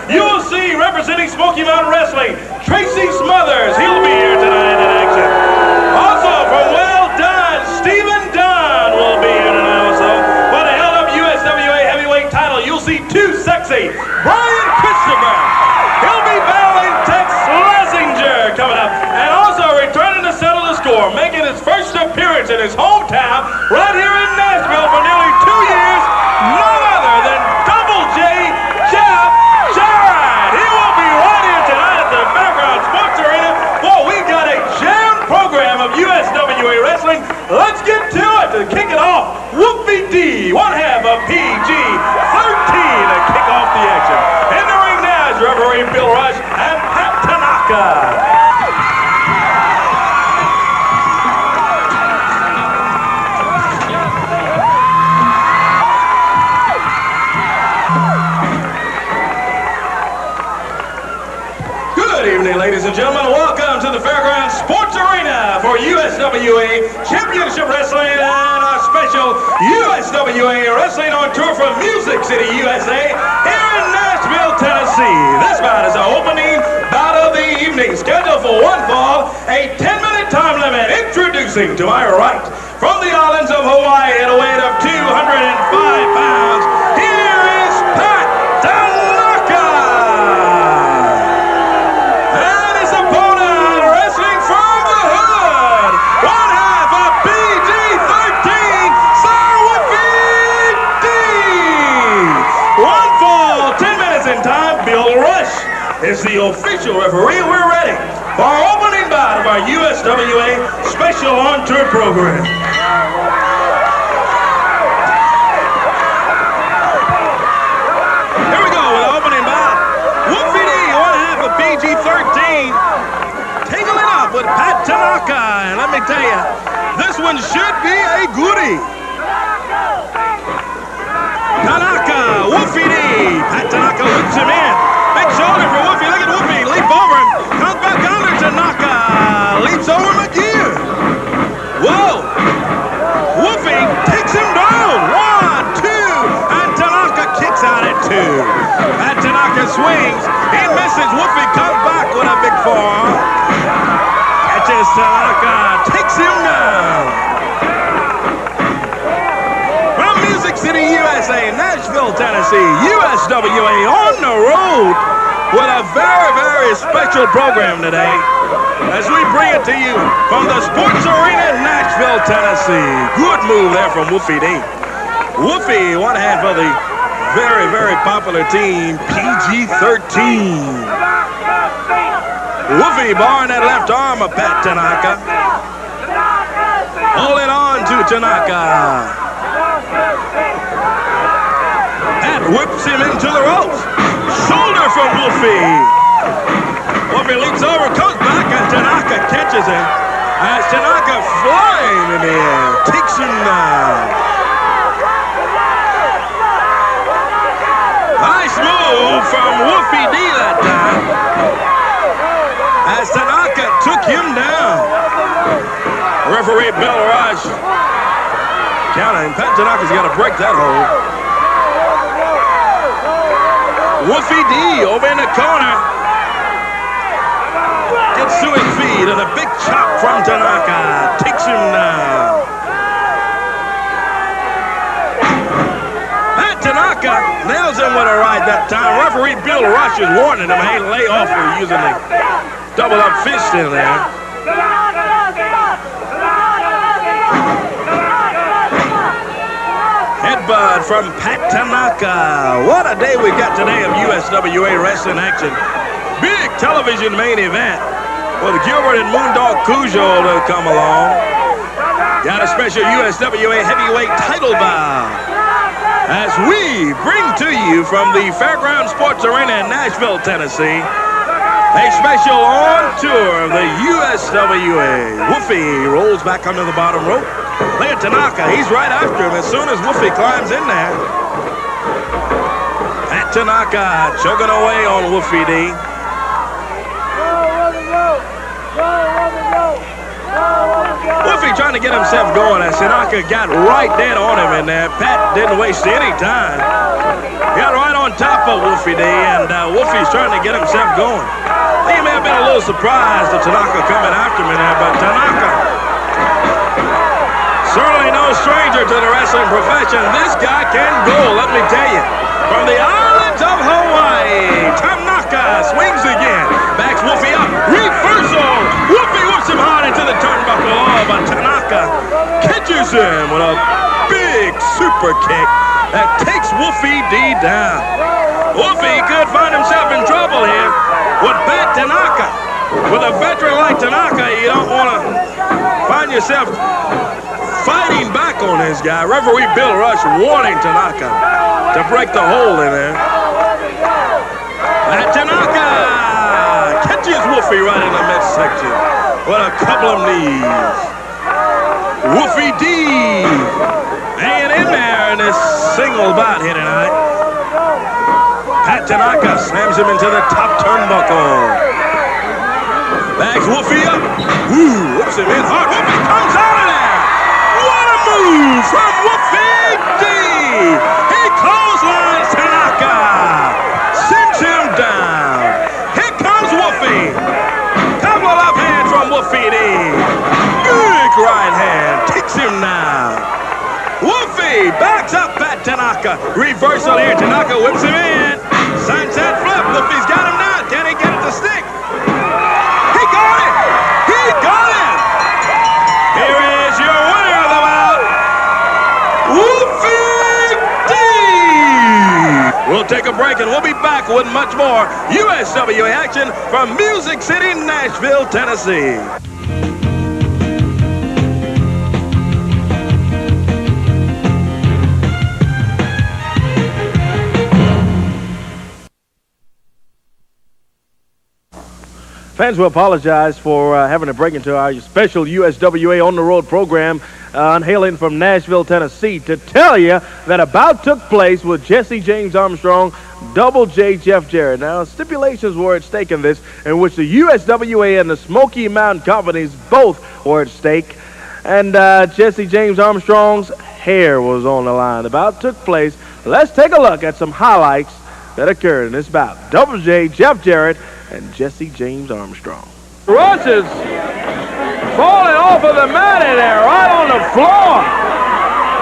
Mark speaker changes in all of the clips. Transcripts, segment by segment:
Speaker 1: you'll see representing Smoky Mountain Wrestling, Tracy Smothers. He'll be here tonight in action. Also from Well Done, Stephen Dunn will be here tonight also. For the held up USWA heavyweight title, you'll see Too Sexy, Brian Christopher. He'll be battling Tex Slazenger coming up. And also returning to settle the score, making his first appearance in his hometown right here in Nashville for nearly 2 years, none other than Double J Jarrett. He will be right here tonight at the Fairgrounds Sports Arena. Boy, we got a jam program of USWA wrestling. Let's get to it to kick it off. Wolfie D, one half of PG-13 to kick off the action. In the ring now is referee Bill Rush and Pat Tanaka. Ladies and gentlemen, welcome to the Fairgrounds Sports Arena for USWA Championship Wrestling and a special USWA Wrestling on Tour from Music City, USA, here in Nashville, Tennessee. This bout is our opening bout of the evening, scheduled for one fall, a 10-minute time limit. Introducing to my right, from the islands of Hawaii at a weight of 205 pounds, here is Pat Tanaka. Is the official referee. We're ready for our opening bout of our USWA Special On Tour program. Here we go with the opening bout. Wolfie D, one half of PG-13, tingling up with Pat Tanaka. And let me tell you, this one should be a goodie. Tanaka, Wolfie D. Pat Tanaka loops him in. Big shoulder for Wolfie. Look at Wolfie. Leap over him. Comes back under Tanaka. Leaps over him again. Whoa. Wolfie takes him down. 1, 2. And Tanaka kicks out at 2. And Tanaka swings. He misses. Wolfie comes back with a big forearm. Catches Tanaka. Takes him down. From Music City, USA, Nashville, Tennessee, USWA on the road with a very, very special program today as we bring it to you from the Sports Arena in Nashville, Tennessee. Good move there from Wolfie D. Wolfie, one half of the very, very popular team, PG-13. Wolfie barring that left arm of Pat Tanaka. Holding on to Tanaka. And whips him into the ropes. Shoulder from Wolfie. Wolfie leaps over, comes back, and Tanaka catches him. As Tanaka flying in the air, takes him down. Nice move from Wolfie D that time. As Tanaka took him down. Referee Bill Rush counting. Pat Tanaka's got to break that hold. Wolfie D over in the corner. Gets to his feet and a big chop from Tanaka. Takes him down. And Tanaka nails him with a right that time. Referee Bill Rush is warning him, hey, lay off for using the double up fist in there. Headbutt from Pat Tanaka. What a day we got today of USWA wrestling action. Big television main event with Gilbert and Moondog Cujo to come along. Got a special USWA heavyweight title bout as we bring to you from the Fairgrounds Sports Arena in Nashville, Tennessee, a special on tour of the USWA. Wolfie rolls back under the bottom rope. Look at Tanaka. He's right after him as soon as Wolfie climbs in there. Pat Tanaka choking away on Wolfie D. Wolfie Wolfie trying to get himself going as Tanaka got right dead on him in there. Pat didn't waste any time. Got right on top of Wolfie D, and Wolfie's trying to get himself going. I think he may have been a little surprised at Tanaka coming after him in there, but Tanaka, certainly no stranger to the wrestling profession. This guy can go, let me tell you. From the islands of Hawaii, Tanaka swings again. Backs Wolfie up. Reversal. Wolfie whips him hard into the turnbuckle. Oh, but Tanaka catches him with a big super kick that takes Wolfie D down. Wolfie could find himself in trouble here with bad Tanaka. With a veteran like Tanaka, you don't want to find yourself fighting back on this guy. Referee Bill Rush warning Tanaka to break the hole in there. And Tanaka catches Wolfie right in the midsection with a couple of knees. Wolfie D hanging in there in this single bout here tonight. Pat Tanaka slams him into the top turnbuckle. Bags Wolfie up. Ooh, whips him in hard. Wolfie comes out of there. What a move from Wolfie D. He clotheslines Tanaka. Sends him down. Here comes Wolfie. Couple of left hands from Wolfie D. Big right hand. Takes him down. Wolfie backs up at Tanaka. Reversal here. Tanaka whips him in. Sunset flip. Wolfie's got him now. Can he get it to stick? He got it. He got it. Here is your winner of the bout, Wolfie D. We'll take a break and we'll be back with much more USWA action from Music City, Nashville, Tennessee. Fans, we apologize for having to break into our special USWA On the Road program hailing from Nashville, Tennessee, to tell you that a bout took place with Jesse James Armstrong, Double J Jeff Jarrett. Now, stipulations were at stake in this, in which the USWA and the Smoky Mountain Companies both were at stake, and Jesse James Armstrong's hair was on the line. The bout took place. Let's take a look at some highlights that occurred in this bout. Double J Jeff Jarrett and Jesse James Armstrong. Rushes falling off of the mat in there, right on the floor.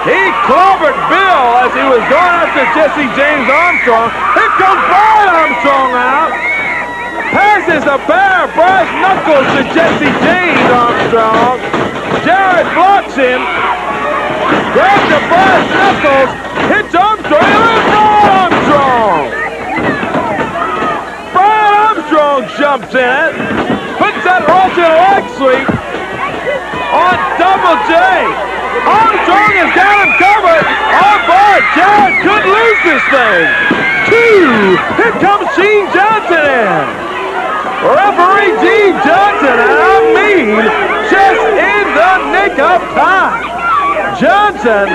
Speaker 1: He clobbered Bill as he was going after Jesse James Armstrong. Here comes Brian Armstrong out. Passes a pair of brass knuckles to Jesse James Armstrong. Jarrett blocks him. Grabs the brass knuckles. Hits Armstrong. And Armstrong! Jumps in, puts that Russian leg sweep on Double J. Armstrong has got him covered. Oh boy, Jarrett could lose this thing. 2. Here comes Gene Johnson in. Referee Gene Johnson, and I mean just in the nick of time. Johnson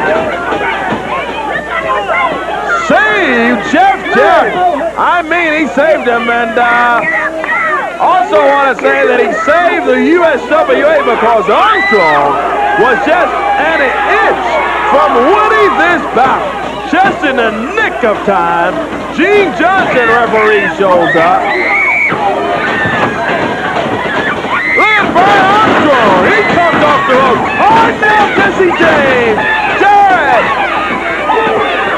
Speaker 1: saved Jeff Jarrett. I mean, he saved him, and also want to say that he saved the USWA because Armstrong was just an inch from winning this bout. Just in the nick of time, Gene Johnson, referee, shows up. Look at Brian Armstrong. He comes off the rope. Hard now, Jesse James. Jarrett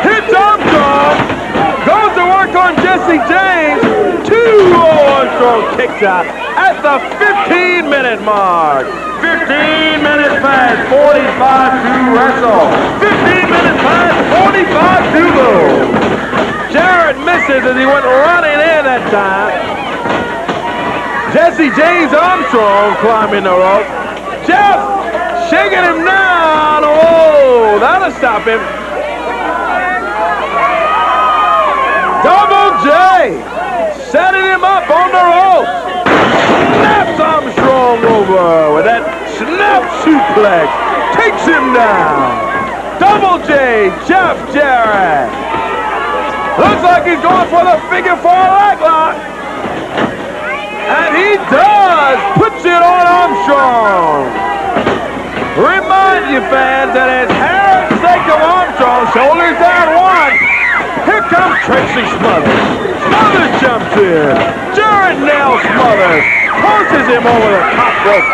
Speaker 1: hits Armstrong. Goes to work on Jesse James. 2. Armstrong kicks out at the 15-minute mark. 15 minutes past 45 to wrestle. 15 minutes past 45 to go. Jarrett misses as he went running in that time. Jesse James Armstrong climbing the rope. Jeff shaking him down. Oh, that'll stop him. Double J setting him up on the rope. Snaps Armstrong over with that snap suplex. Takes him down. Double J Jeff Jarrett. Looks like he's going for the figure 4 leg lock. And he does. Puts it on Armstrong.
Speaker 2: remind you, fans, that it's Jarrett Armstrong, shoulders down one. Here comes Tracy Smothers. Smothers jumps in. Jarrett nails Smothers. Pushes him over the top rope.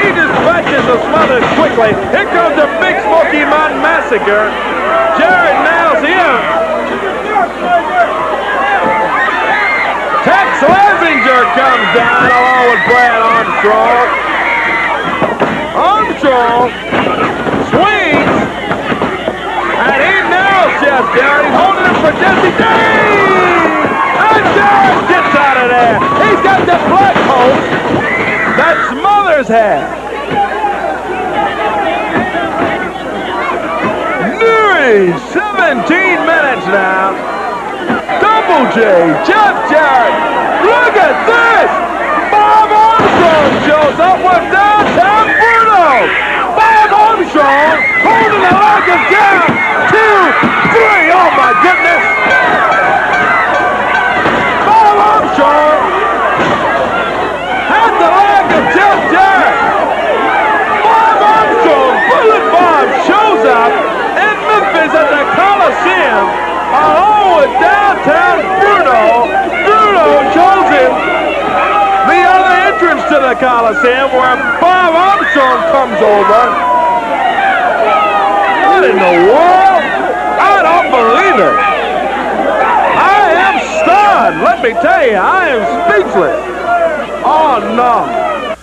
Speaker 2: He dispatches the Smothers quickly. Here comes the big Smoky Mountain Massacre. Jarrett nails him. Tex Slazenger comes down along with Brad Armstrong. Armstrong swings, and he nails Jeff Jarrett. He's holding him for Jesse James, and Jarrett gets out of there. He's got the black post that Smothers had. Nearly 17 minutes now. Double J, Jeff Jarrett. Look at this. Bob Armstrong shows up with downtown Bruno. Bob Armstrong holding the leg of down. 2, 3. Oh my goodness. Bob Armstrong had the leg of Jeff Jarrett. Bob Armstrong, Bullet Bob, shows up in Memphis at the Coliseum along with downtown Bruno. Bruno shows him the other entrance to the Coliseum where Bob Armstrong comes over. What in the world? I don't believe it. I am stunned. Let me tell you, I am speechless. Oh, no.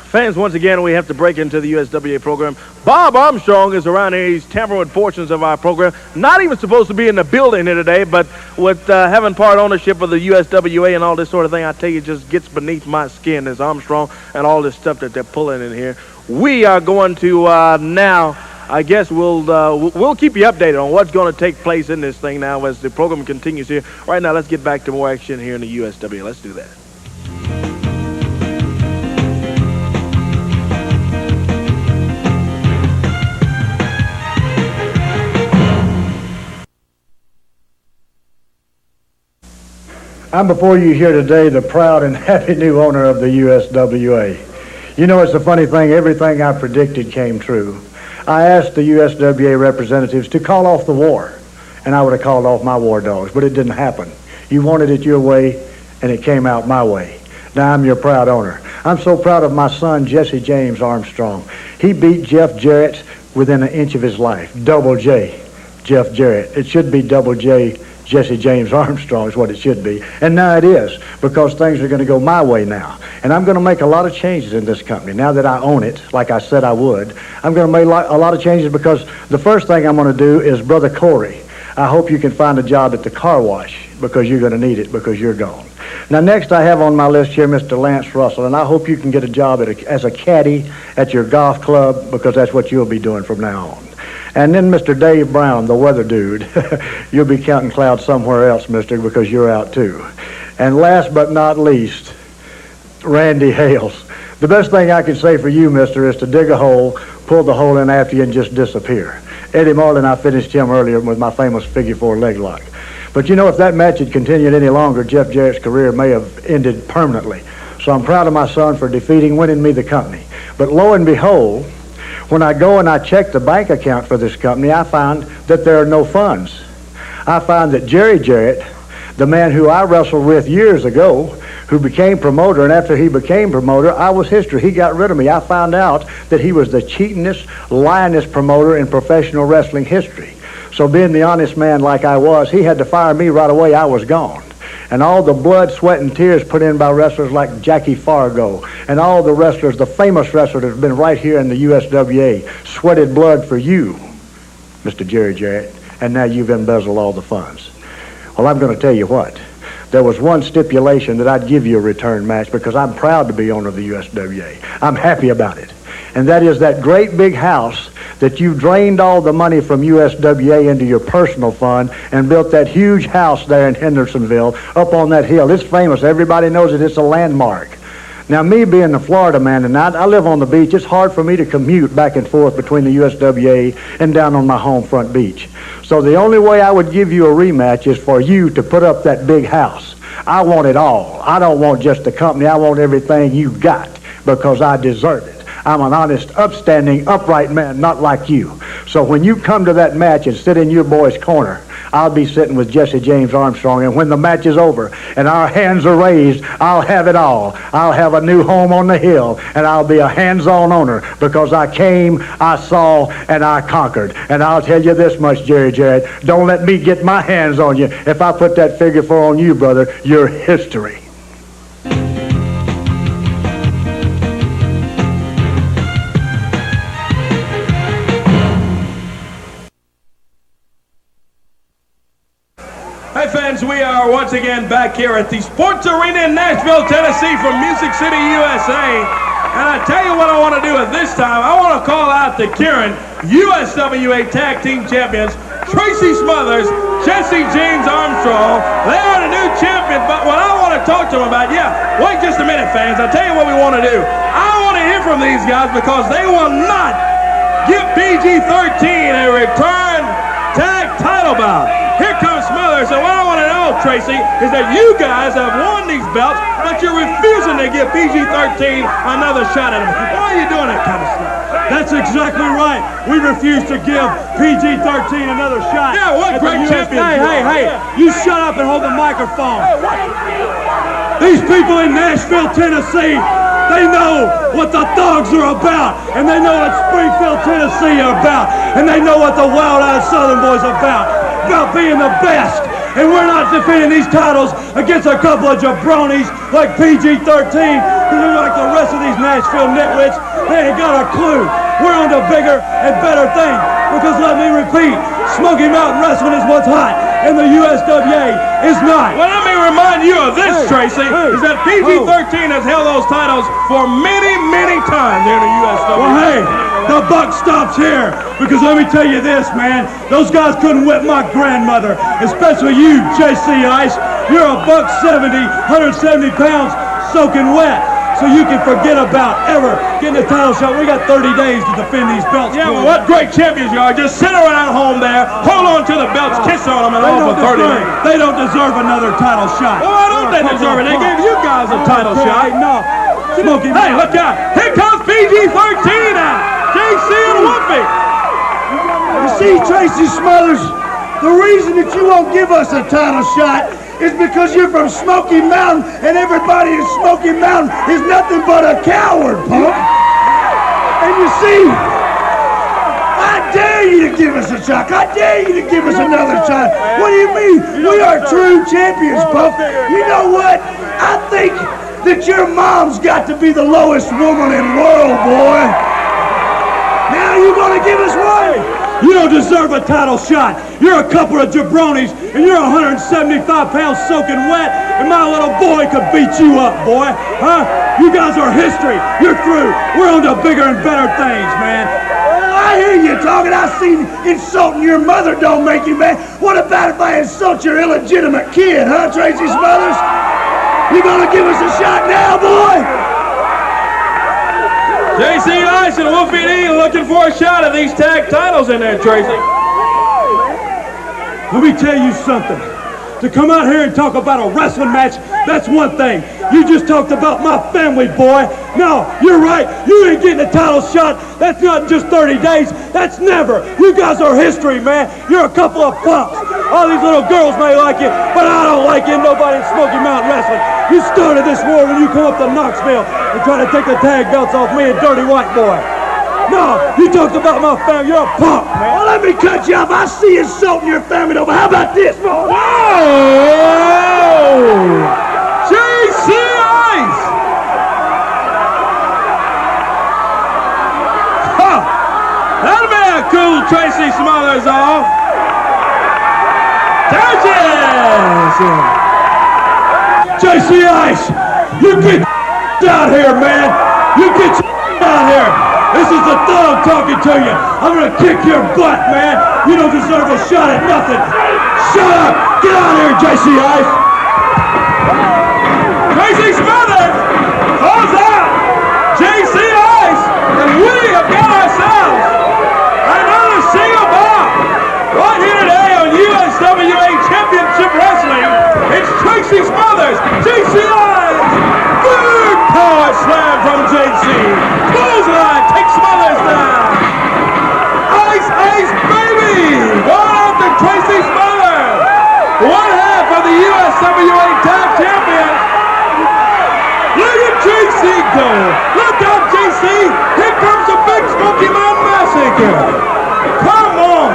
Speaker 2: Fans, once again, we have to break into the USWA program. Bob Armstrong is around here. He's tampering with portions of our program. Not even supposed to be in the building here today, but with having part ownership of the USWA and all this sort of thing, I tell you, it just gets beneath my skin as Armstrong and all this stuff that they're pulling in here. We are going to now, I guess we'll keep you updated on what's going to take place in this thing now as the program continues here. Right now, let's get back to more action here in the USWA. Let's do that.
Speaker 3: I'm before you here today, the proud and happy new owner of the USWA. You know, it's a funny thing, everything I predicted came true. I asked the USWA representatives to call off the war, and I would have called off my war dogs, but it didn't happen. You wanted it your way, and it came out my way. Now I'm your proud owner. I'm so proud of my son, James Armstrong. He beat Jeff Jarrett within an inch of his life. Double J, Jeff Jarrett. It should be Double J, James Armstrong is what it should be. And now it is, because things are going to go my way now. And I'm going to make a lot of changes in this company. Now that I own it, like I said I would, I'm going to make a lot of changes because the first thing I'm going to do is, Brother Corey, I hope you can find a job at the car wash because you're going to need it because you're gone. Now next I have on my list here Mr. Lance Russell, and I hope you can get a job as a caddy at your golf club because that's what you'll be doing from now on. And then Mr. Dave Brown, the weather dude. You'll be counting clouds somewhere else, mister, because you're out too. And last but not least, Randy Hales. The best thing I can say for you, mister, is to dig a hole, pull the hole in after you, and just disappear. Eddie Marlin, I finished him earlier with my famous figure 4 leg lock. But you know, if that match had continued any longer, Jeff Jarrett's career may have ended permanently. So I'm proud of my son for winning me the company. But lo and behold, when I go and I check the bank account for this company, I find that there are no funds. I find that Jerry Jarrett, the man who I wrestled with years ago, who became promoter, and after he became promoter, I was history. He got rid of me. I found out that he was the cheatingest, lyingest promoter in professional wrestling history. So being the honest man like I was, he had to fire me right away. I was gone. And all the blood, sweat, and tears put in by wrestlers like Jackie Fargo and all the wrestlers, the famous wrestlers that have been right here in the USWA, sweated blood for you, Mr. Jerry Jarrett, and now you've embezzled all the funds. Well, I'm going to tell you what. There was one stipulation that I'd give you a return match because I'm proud to be owner of the USWA. I'm happy about it. And that is that great big house that you drained all the money from USWA into your personal fund and built that huge house there in Hendersonville up on that hill. It's famous. Everybody knows it. It's a landmark. Now, me being a Florida man, and I live on the beach, it's hard for me to commute back and forth between the USWA and down on my home front beach. So the only way I would give you a rematch is for you to put up that big house. I want it all. I don't want just the company. I want everything you got because I deserve it. I'm an honest, upstanding, upright man, not like you. So when you come to that match and sit in your boy's corner, I'll be sitting with James Armstrong, and when the match is over and our hands are raised, I'll have it all. I'll have a new home on the hill, and I'll be a hands-on owner because I came, I saw, and I conquered. And I'll tell you this much, Jarrett, don't let me get my hands on you. If I put that figure 4 on you, brother, you're history.
Speaker 1: Hey fans, we are once again back here at the Sports Arena in Nashville, Tennessee from Music City, USA. And I tell you what I want to do at this time. I want to call out the Kieran USWA Tag Team Champions, Tracy Smothers, James Armstrong. They are the new champions, but what I want to talk to them about, wait just a minute, fans. I'll tell you what we want to do. I want to hear from these guys because they will not give PG-13 a return tag title bout. Here comes Smothers, and what I want to know, Tracy, is that you guys have won these belts, but you're refusing to give PG-13 another shot at them. Why are you doing that kind of stuff?
Speaker 4: That's exactly right. We refuse to give PG-13 another shot.
Speaker 1: Yeah, what great champions.
Speaker 4: Hey, you shut up and hold the microphone. These people in Nashville, Tennessee, they know what the Thugs are about, and they know what Springfield, Tennessee are about, and they know what the Wild-Eyed Southern Boys are about being the best. And we're not defending these titles against a couple of jabronis like PG-13, who are like the rest of these Nashville nitwits. They ain't got a clue. We're on to bigger and better things. Because let me repeat, Smoky Mountain Wrestling is what's hot, and the USWA is not.
Speaker 1: Well, let me remind you of this, Tracy, is that PG-13 has held those titles for many, many times here in the USWA.
Speaker 4: Well, hey, the buck stops here, because let me tell you this, man, those guys couldn't whip my grandmother, especially you, JC Ice. You're a $170, 170 pounds soaking wet. So you can forget about ever getting a title shot. We got 30 days to defend these belts.
Speaker 1: Yeah, well, what great champions you are. Just sit around home there, hold on to the belts, kiss on them, and all for 30 days.
Speaker 4: They don't deserve another title shot.
Speaker 1: Well, why don't they deserve it? They gave you guys a title shot.
Speaker 4: No. Smoky.
Speaker 1: Hey, look out. Here comes PG-13 out. JC and Wolfie.
Speaker 4: You see, Tracy Smothers, the reason that you won't give us a title shot is because you're from Smoky Mountain, and everybody in Smoky Mountain is nothing but a coward, punk. And you see, I dare you to give us a shot. I dare you to give us another shot. What do you mean? We are true champions, punk. You know what? I think that your mom's got to be the lowest woman in the world, boy. Now you gonna give us one? You don't deserve a title shot. You're a couple of jabronis, and you're 175 pounds soaking wet, and my little boy could beat you up, boy. Huh? You guys are history. You're through. We're on to bigger and better things, man. Well, I hear you talking. I seen insulting your mother don't make you mad. What about if I insult your illegitimate kid, huh, Tracy Smothers? You gonna give us a shot now, boy?
Speaker 1: JC Ice and Wolfie D looking for a shot at these tag titles in there, Tracy.
Speaker 4: Let me tell you something. To come out here and talk about a wrestling match, that's one thing. You just talked about my family, boy. No, you're right. You ain't getting a title shot. That's not just 30 days. That's never. You guys are history, man. You're a couple of punks. All these little girls may like you, but I don't like you. Nobody in Smoky Mountain Wrestling. You started this war when you come up to Knoxville and try to take the tag belts off me and Dirty White Boy. No, you talked about my family. You're a punk, man. Well, let me cut you off. I see you insulting your family over. How about this, boy?
Speaker 1: Whoa! JC Ice! Huh! That'll be a cool Tracy Smothers off.
Speaker 4: JC Ice, you get out here, man. You get out here. This is the Thug talking to you. I'm gonna kick your butt, man. You don't deserve a shot at nothing. Shut up. Get out of here, JC Ice.
Speaker 1: Tracy Smothers calls out JC Ice, and we have got ourselves another single bout right here today on USWA Championship Wrestling. It's Tracy Smothers, JC Ice. Big power slam from JC. Clothesline
Speaker 2: USWA Tag Champions. Look at JC go. Look out, JC. Here comes the big Smoky Mountain Massacre. Come on.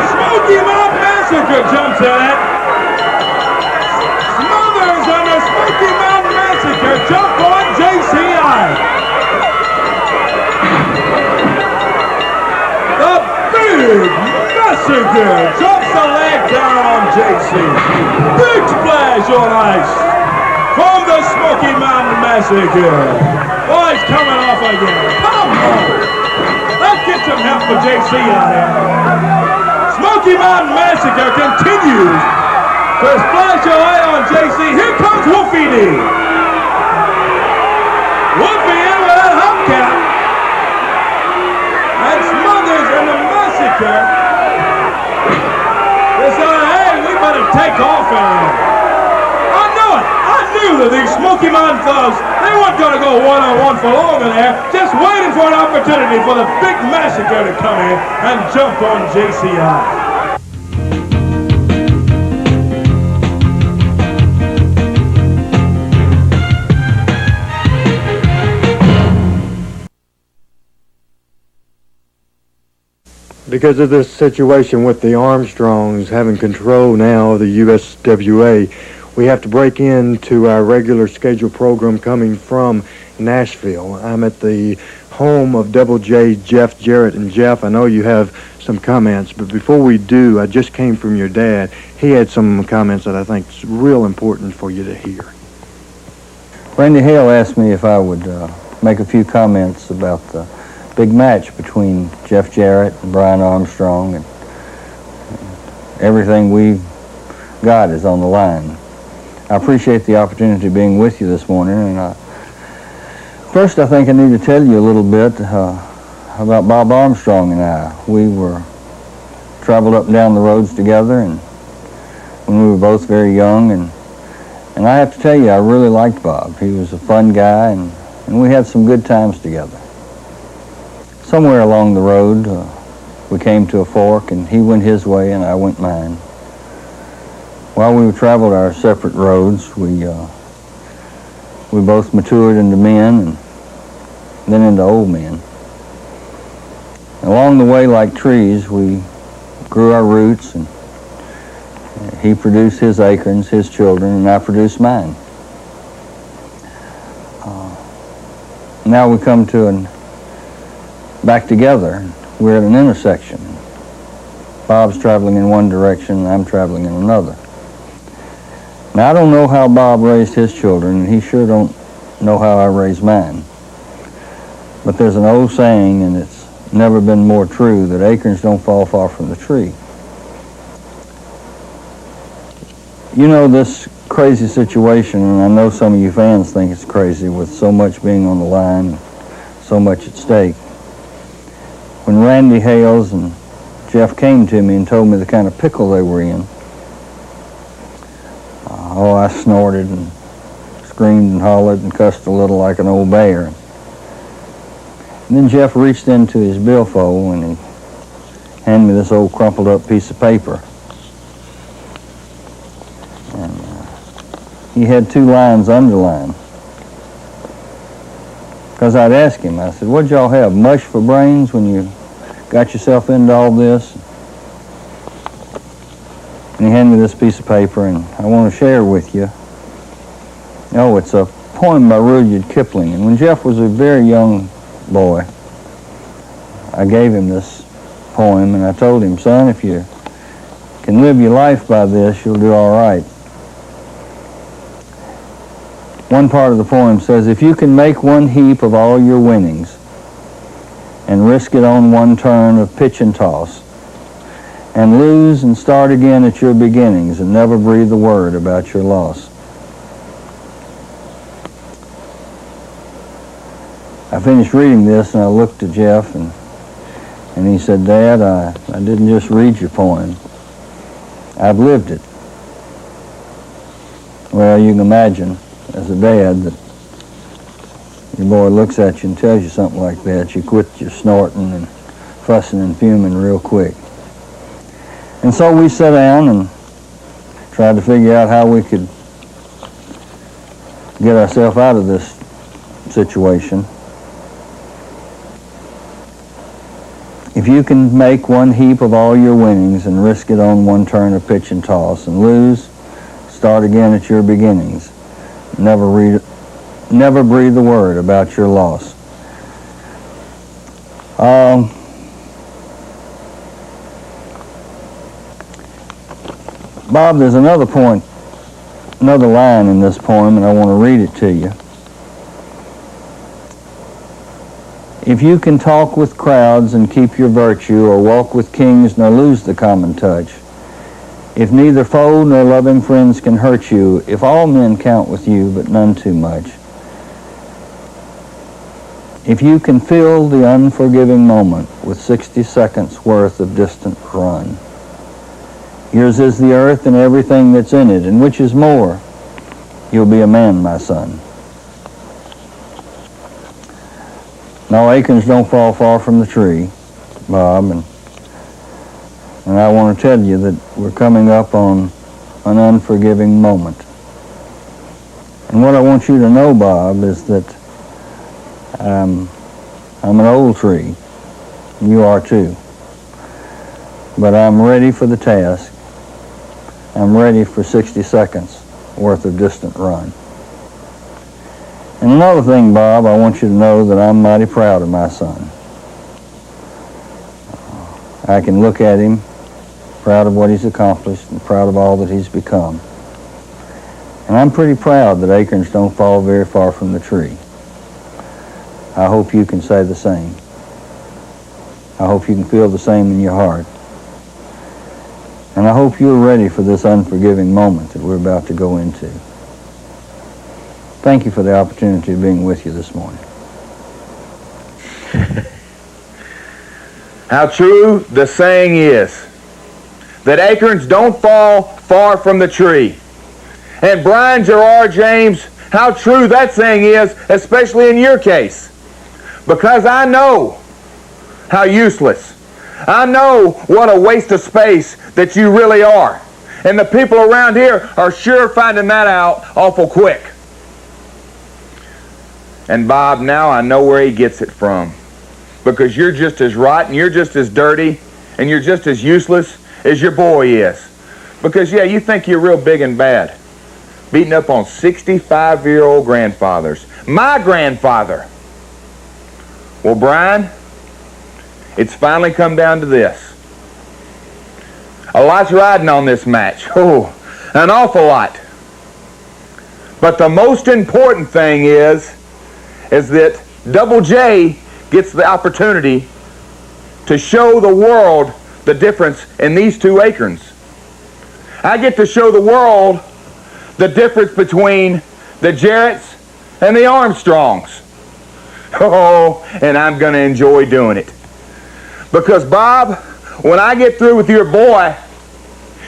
Speaker 2: Smoky Mountain Massacre jumps at it. Smothers and the Smoky Mountain Massacre jump on JCI. The big Massacre drops the leg down on JC. Big splash on ice from the Smoky Mountain Massacre. Oh, he's coming off again. Come on. Let's get some help for JC out here. Smoky Mountain Massacre continues to splash away on JC. Here comes Wolfie D. Wolfie in with that hubcap. And Smothers and the Massacre decided, hey, we better take off in here. I knew it. I knew that these Smoky Mountain thugs, they weren't going to go one-on-one for long in there, just waiting for an opportunity for the big Massacre to come in and jump on JCI.
Speaker 3: Because of this situation with the Armstrongs having control now of the USWA, we have to break into our regular scheduled program coming from Nashville. I'm at the home of Double J, Jeff Jarrett. And Jeff, I know you have some comments, but before we do, I just came from your dad. He had some comments that I think is real important for you to hear.
Speaker 5: Randy Hale asked me if I would make a few comments about the big match between Jeff Jarrett and Brian Armstrong, and everything we've got is on the line. I appreciate the opportunity of being with you this morning, and first I think I need to tell you a little bit about Bob Armstrong and I. We traveled up and down the roads together, and when we were both very young, and I have to tell you, I really liked Bob. He was a fun guy, and we had some good times together. Somewhere along the road, we came to a fork, and he went his way, and I went mine. While we traveled our separate roads, we both matured into men, and then into old men. Along the way, like trees, we grew our roots, and he produced his acorns, his children, and I produced mine. Now we come to back together. We're at an intersection. Bob's traveling in one direction, and I'm traveling in another. Now, I don't know how Bob raised his children, and he sure don't know how I raised mine. But there's an old saying, and it's never been more true, that acorns don't fall far from the tree. You know, this crazy situation, and I know some of you fans think it's crazy with so much being on the line, so much at stake. When Randy Hales and Jeff came to me and told me the kind of pickle they were in, I snorted and screamed and hollered and cussed a little like an old bear. And then Jeff reached into his billfold and he handed me this old crumpled up piece of paper. And he had 2 lines underlined. Because I'd asked him, I said, what'd y'all have, mush for brains when you got yourself into all this? And he handed me this piece of paper, and I want to share with you. Oh, it's a poem by Rudyard Kipling. And when Jeff was a very young boy, I gave him this poem, and I told him, son, if you can live your life by this, you'll do all right. One part of the poem says, if you can make one heap of all your winnings and risk it on one turn of pitch and toss, and lose and start again at your beginnings and never breathe a word about your loss. I finished reading this and I looked at Jeff and he said, Dad, I didn't just read your poem. I've lived it. Well, you can imagine as a dad that your boy looks at you and tells you something like that, you quit your snorting and fussing and fuming real quick. And so we sat down and tried to figure out how we could get ourselves out of this situation. If you can make one heap of all your winnings and risk it on one turn of pitch and toss and lose, start again at your beginnings. Never breathe a word about your loss. Bob, there's another line in this poem, and I want to read it to you. If you can talk with crowds and keep your virtue, or walk with kings nor lose the common touch, if neither foe nor loving friends can hurt you, if all men count with you but none too much, if you can fill the unforgiving moment with 60 seconds worth of distant run, yours is the earth and everything that's in it, and which is more, you'll be a man, my son. No, acorns don't fall far from the tree, Bob, and I want to tell you that we're coming up on an unforgiving moment. And what I want you to know, Bob, is that I'm an old tree. You are too. But I'm ready for the task. I'm ready for 60 seconds worth of distant run. And another thing, Bob, I want you to know that I'm mighty proud of my son. I can look at him, proud of what he's accomplished and proud of all that he's become. And I'm pretty proud that acorns don't fall very far from the tree. I hope you can say the same. I hope you can feel the same in your heart. And I hope you're ready for this unforgiving moment that we're about to go into. Thank you for the opportunity of being with you this morning.
Speaker 6: How true the saying is that acorns don't fall far from the tree. And Brian, Gerard, James, how true that saying is, especially in your case. Because I know how useless. I know what a waste of space that you really are. And the people around here are sure finding that out awful quick. And Bob, now I know where he gets it from. Because you're just as rotten, you're just as dirty, and you're just as useless as your boy is. Because, yeah, you think you're real big and bad. Beating up on 65-year-old grandfathers. My grandfather. Well, Brian, it's finally come down to this. A lot's riding on this match. Oh, an awful lot. But the most important thing is that Double J gets the opportunity to show the world the difference in these two acorns. I get to show the world the difference between the Jarretts and the Armstrongs. Oh, and I'm going to enjoy doing it. Because, Bob, when I get through with your boy,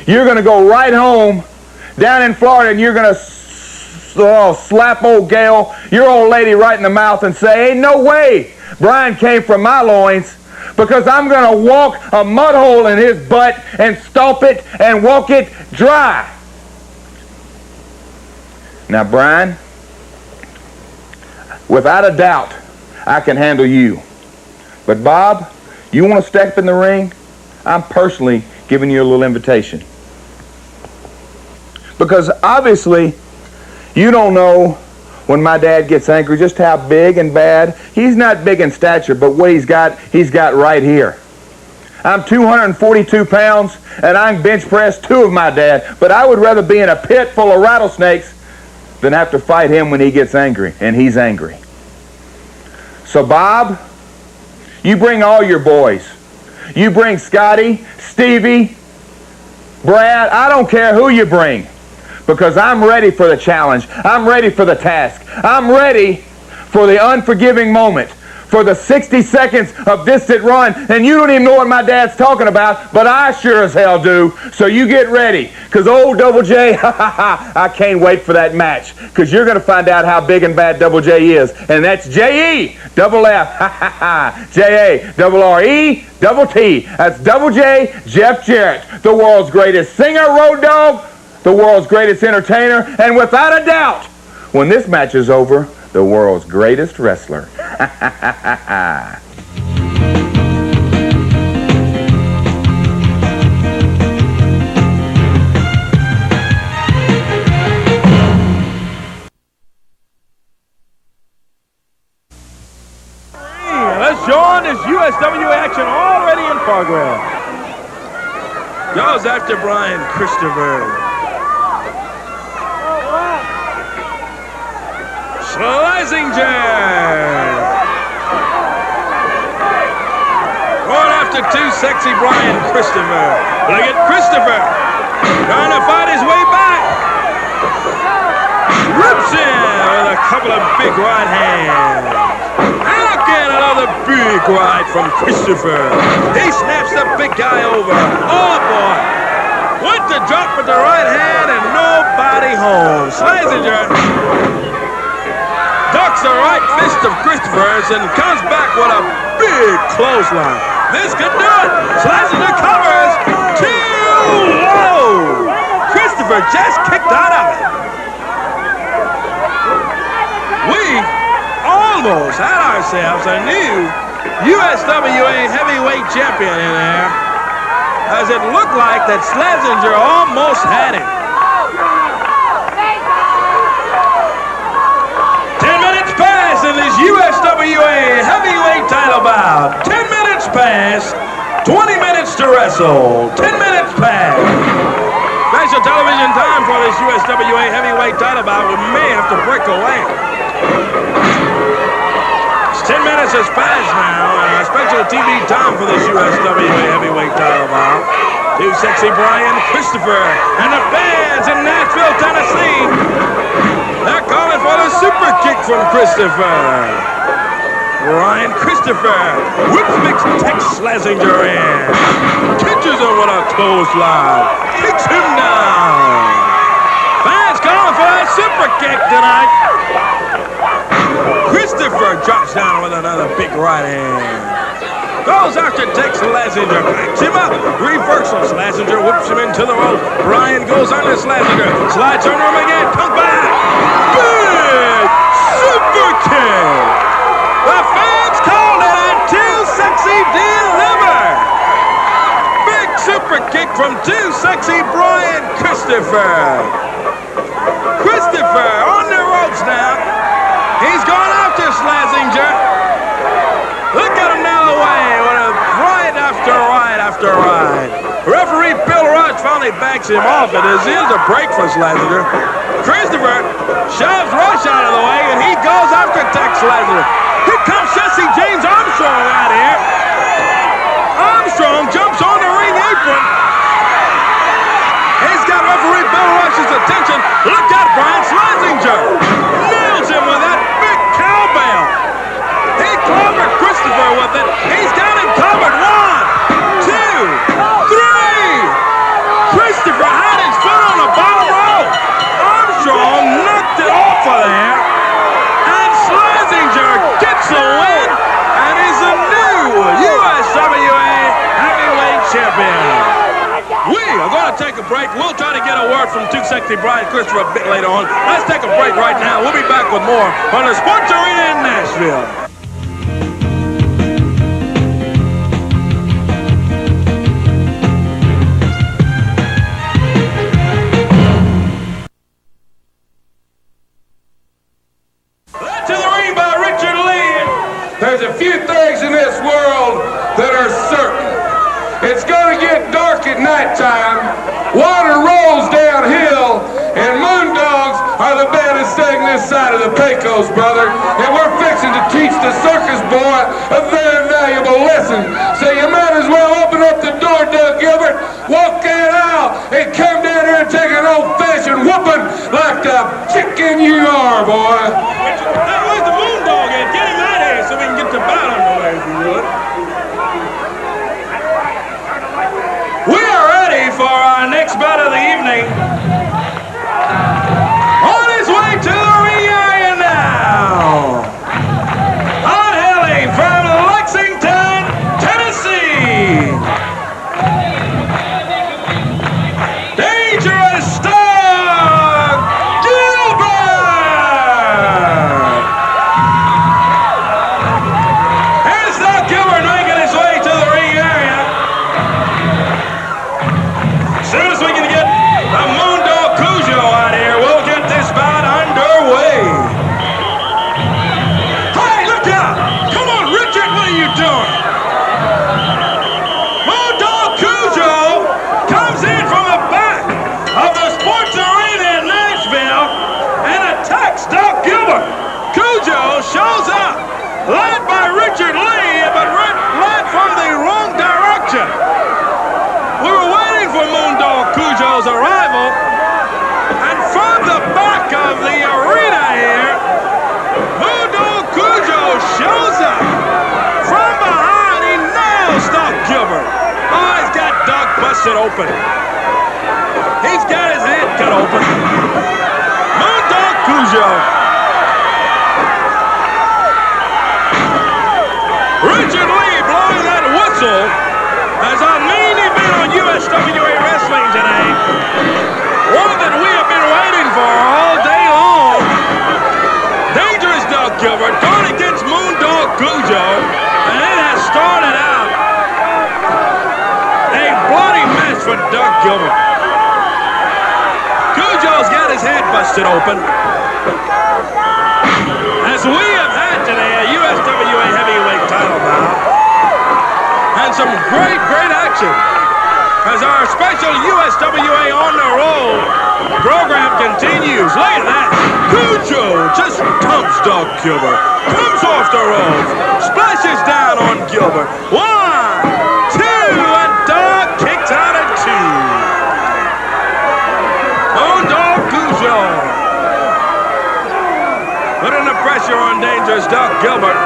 Speaker 6: you're going to go right home down in Florida and you're going to slap old Gail, your old lady, right in the mouth and say, ain't no way Brian came from my loins, because I'm going to walk a mud hole in his butt and stomp it and walk it dry. Now, Brian, without a doubt, I can handle you. But, Bob, you want to step in the ring? I'm personally giving you a little invitation. Because, obviously, you don't know when my dad gets angry just how big and bad. He's not big in stature, but what he's got right here. I'm 242 pounds, and I can bench press 2 of my dad, but I would rather be in a pit full of rattlesnakes than have to fight him when he gets angry, and he's angry. So, Bob, you bring all your boys. You bring Scotty, Stevie, Brad, I don't care who you bring. Because I'm ready for the challenge. I'm ready for the task. I'm ready for the unforgiving moment. For the 60 seconds of distant run. And you don't even know what my dad's talking about, but I sure as hell do. So you get ready. Because old Double J, I can't wait for that match. Because you're going to find out how big and bad Double J is. And that's J-E, double F, J-A, double R-E, double T. That's Double J, Jeff Jarrett, the world's greatest singer, road dog, the world's greatest entertainer, and without a doubt, when this match is over, the world's greatest wrestler.
Speaker 2: Let's join this USWA action already in progress.
Speaker 1: Goes after Brian Christopher. Slazenger. Going after too sexy Brian Christopher. Look at Christopher trying to fight his way back. Rips in with a couple of big right hands. And again another big right from Christopher. He snaps the big guy over. Oh boy. Went to drop with the right hand and nobody home. Slazenger ducks the right fist of Christopher's and comes back with a big clothesline. This could do it. Slazenger covers. Too low. Christopher just kicked out of it. We almost had ourselves a new USWA heavyweight champion in there, as it looked like that Slazenger almost had it. 10 minutes pass in this USWA heavyweight title bout. 10 minutes pass, 20 minutes to wrestle. 10 minutes pass. Special television time for this USWA heavyweight title bout. We may have to break away. 10 minutes has passed now, and special TV time for this USWA heavyweight title bout. Too sexy Brian Christopher and the fans in Nashville, Tennessee. They're calling for the super kick from Christopher. Brian Christopher whips big Tex Slazenger in. Catches him with a clothesline. Kicks him down. Fans calling for that super kick tonight. Christopher drops down with another big right hand. Goes after Tex Slazenger, backs him up. Reversal, Slazenger whips him into the rope. Brian goes under Slazenger, slides under him again, comes back. Big super kick. The fans called it a too sexy deliver. Big super kick from too sexy Brian Christopher. Christopher on the ropes now. He's going after Slazenger. Look at him now away with a right after right after right. Referee Bill Rush finally backs him off. It is a break for Slazenger. Christopher shoves Rush out of the way and he goes after Tex Slazenger. Here comes James Armstrong out here. Armstrong jumps on the ring apron. He's got referee Bill Rush's attention. Look at Brian Slazenger. Nails him with that big cowbell. He clobbered Christopher with it. He's got him covered. 1, 2, 3. Christopher had his foot on the bottom rope. Armstrong knocked it off of there. And Slazenger gets the win and is a new USWA heavyweight champion. We are going to take a break. We'll try to get a word from Too Sexy Brian Christopher a bit later on. Let's take a break right now. We'll be back with more on the Sports Arena in Nashville. To the ring by Richard Lee.
Speaker 7: There's a few things in this world that are certain. It's going to get dark at nighttime, water rolls downhill, and moondogs are the baddest thing this side of the Pecos, brother. And we're fixing to teach the circus boy a very valuable lesson. So you might as well open up the door, Doug Gilbert, walk that aisle, and come down here and take an old-fashioned whooping like the chicken you are, boy.
Speaker 1: Where's the Moondog at? Get him out of here so we can get the bout underway, if you would. We are ready for our next bout of the evening. On his way to the ring area now. On hailing from Lexington, Tennessee. Dangerous Star led by Richard Lee, but led from the wrong direction. We were waiting for Moondog Cujo's arrival, and from the back of the arena here, Moondog Cujo shows up. From behind, he nails Doug Gilbert. Oh, he's got Doug busted open. He's got his head cut open. Moondog Cujo. Richard Lee blowing that whistle as our main event on USWA Wrestling today. One that we have been waiting for all day long. Dangerous Doug Gilbert going against Moondog Cujo, and it has started out a bloody mess for Doug Gilbert. Cujo's got his head busted open. As we have had today a USWA heavyweight title bout, and some great action as our special USWA on the roll program continues. Look at that. Cujo just dumps Doug Gilbert. Comes off the ropes. Splashes down on Gilbert. 1, 2, and Doug kicks out at 2. Moondog Cujo putting the pressure on Dangerous Doug Gilbert.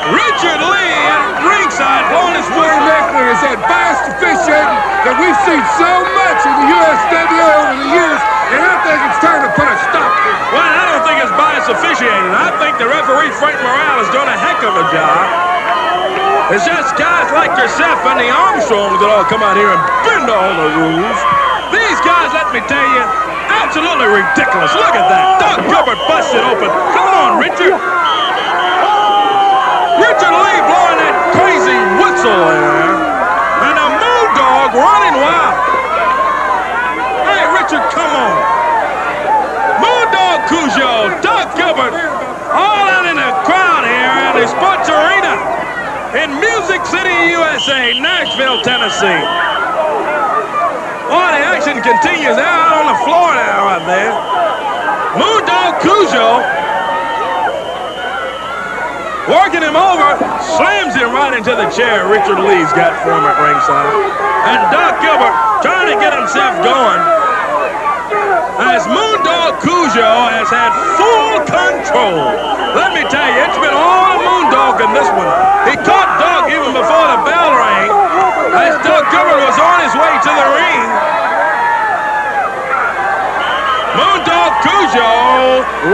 Speaker 1: Richard Lee at ringside blowing his whistle.
Speaker 7: Wrestling is advanced officiating that we've seen so much in the USWA over the years, and I think it's time to put a stop to it.
Speaker 1: Well, I don't think it's biased officiating. I think the referee, Frank Morale, has done a heck of a job. It's just guys like yourself and the Armstrongs that all come out here and bend all the rules. These guys, let me tell you, absolutely ridiculous. Look at that. Doug Gilbert busted open. Come on, Richard. Richard Lee blowing that crazy whistle there. And a Moondog running wild. Hey, Richard, come on. Moondog Cujo, Doug Gilbert, all out in the crowd here at the Sports Arena in Music City, USA, Nashville, Tennessee. Oh, the action continues out on the floor now right there. Moondog Cujo working him over, slams him right into the chair Richard Lee's got for him at ringside. And Doug Gilbert trying to get himself going as Moondog Cujo has had full control. Let me tell you, it's been all Moondog in this one. He caught Doug even before the bell rang as Doug Gilbert was on his way to the ring. Moondog Cujo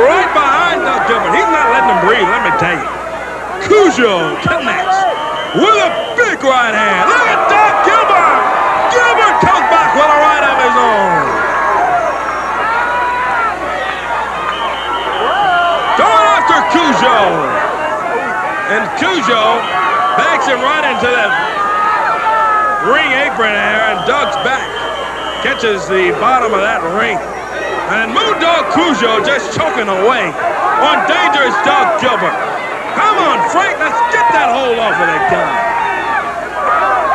Speaker 1: right behind Doug Gilbert. He's not letting him breathe, let me tell you. Cujo connects with a big right hand. Look at Doug Gilbert. Gilbert comes back with a right of his own. Going after Cujo. And Cujo backs him right into the ring apron there, and Doug's back. Catches the bottom of that ring. And Moondog Cujo just choking away on Dangerous Doug Gilbert. Come on, Frank, let's get that hold off of that guy.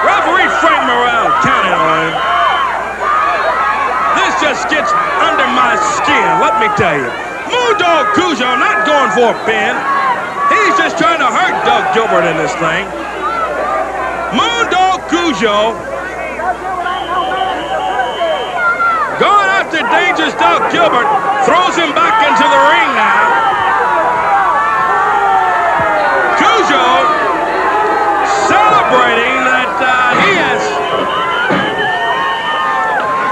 Speaker 1: Referee Frank Morale counted on him. This just gets under my skin, let me tell you. Moondog Cujo not going for a pin. He's just trying to hurt Doug Gilbert in this thing. Moondog Cujo going after Dangerous Doug Gilbert, throws him back into the ring now. Celebrating that he has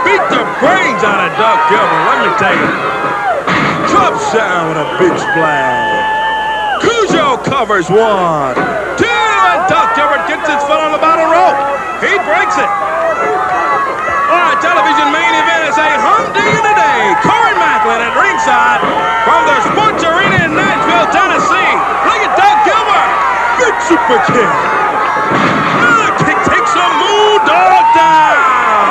Speaker 1: beat the brains out of Doug Gilbert, let me tell you. Drop down with a big splash. Cujo covers 1, 2, and Doug Gilbert gets his foot on the bottom rope. He breaks it. All right, television main event is a humdinger today. Corey Macklin at ringside from the Sports Arena in Nashville, Tennessee. Look at Doug Gilbert. Big super kick. Another kick takes a Moondog down.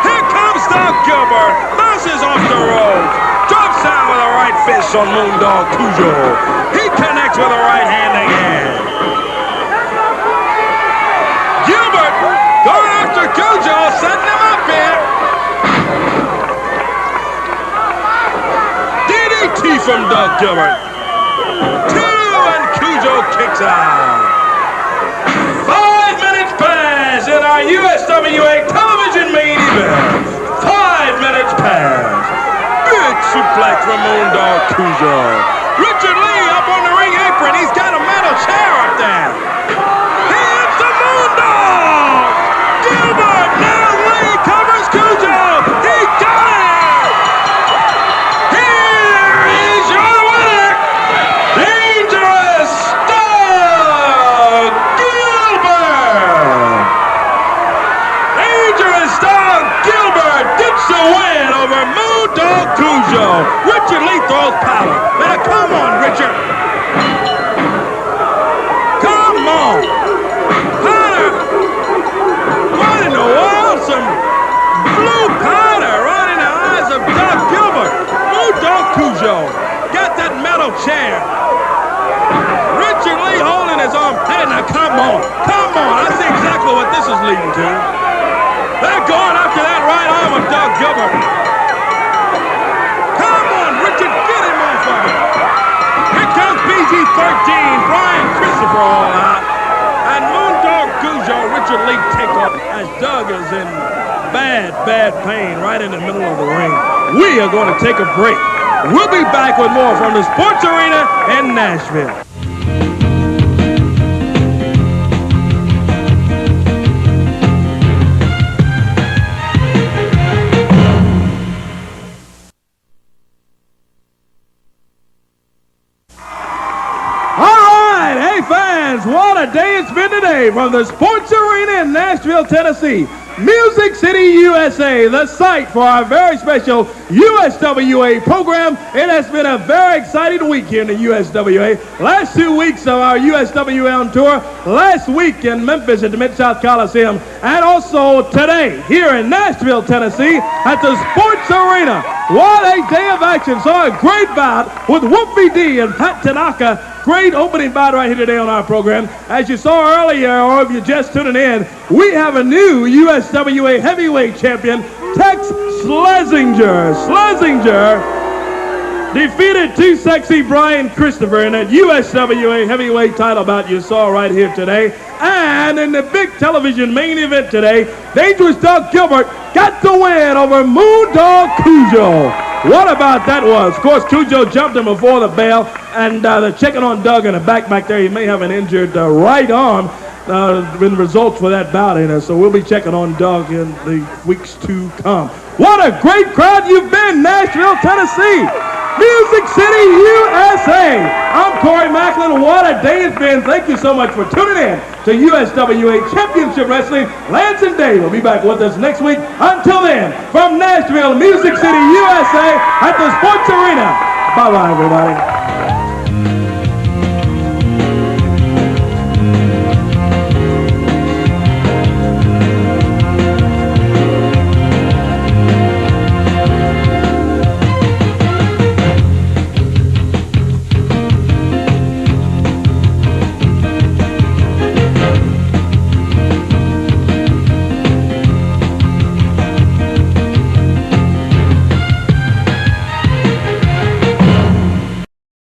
Speaker 1: Here comes Doug Gilbert. Bounces off the ropes. Drops down with a right fist on Moondog Cujo. He connects with a right hand again. Gilbert going after Cujo, setting him up here. DDT from Doug Gilbert. and Cujo kicks out. 5 minutes pass in our USWA television main event. 5 minutes pass. Big suplex from Moondog Cujo. Richard Lee up on the ring apron. He's got a metal chair up there. Here's the Moondog. Gilbert, now Lee covers Cujo. He got it. Here is your winner, Dangerous Dog Gilbert. Dangerous Dog Gilbert gets the win over Moondog Cujo. Richard Lee throws powder. Now come on, Richard. Come on. Powder. What in the world? Some blue powder right in the eyes of Doc Gilbert. Moondog Cujo got that metal chair. Richard Lee holding his arm. Hey, now come on. Come on. I see exactly what this is leading to. They're going after that right arm of Doc Gilbert. Come on, Richard, get him off of him. Here comes PG-13, Brian Christopher all out. And Moondog Cujo, Richard Lee take off as Doug is in bad pain right in the middle of the ring. We are going to take a break. We'll be back with more from the Sports Arena in Nashville. What a day it's been today from the Sports Arena in Nashville, Tennessee. Music City, USA, the site for our very special USWA program. It has been a very exciting week here in the USWA. Last 2 weeks of our USWA on tour. Last week in Memphis at the Mid-South Coliseum. And also today here in Nashville, Tennessee at the Sports Arena. What a day of action. Saw a great bout with Wolfie D and Pat Tanaka. Great opening bout right here today on our program. As you saw earlier, or if you're just tuning in, we have a new USWA heavyweight champion, Tex Slazenger. Slazenger defeated Too Sexy Brian Christopher in that USWA heavyweight title bout you saw right here today. And in the big television main event today, Dangerous Dog Gilbert got the win over Moondog Cujo. What about that was? Of course, Cujo jumped him before the bell, and they're checking on Doug in the back there. He may have an injured right arm in results for that bout. So we'll be checking on Doug in the weeks to come. What a great crowd you've been, Nashville, Tennessee. Music City, USA. I'm Corey Macklin. What a day it's been. Thank you so much for tuning in to USWA Championship Wrestling. Lance and Dave will be back with us next week. Until then, from Nashville, Music City, USA, at the Sports Arena. Bye-bye, everybody.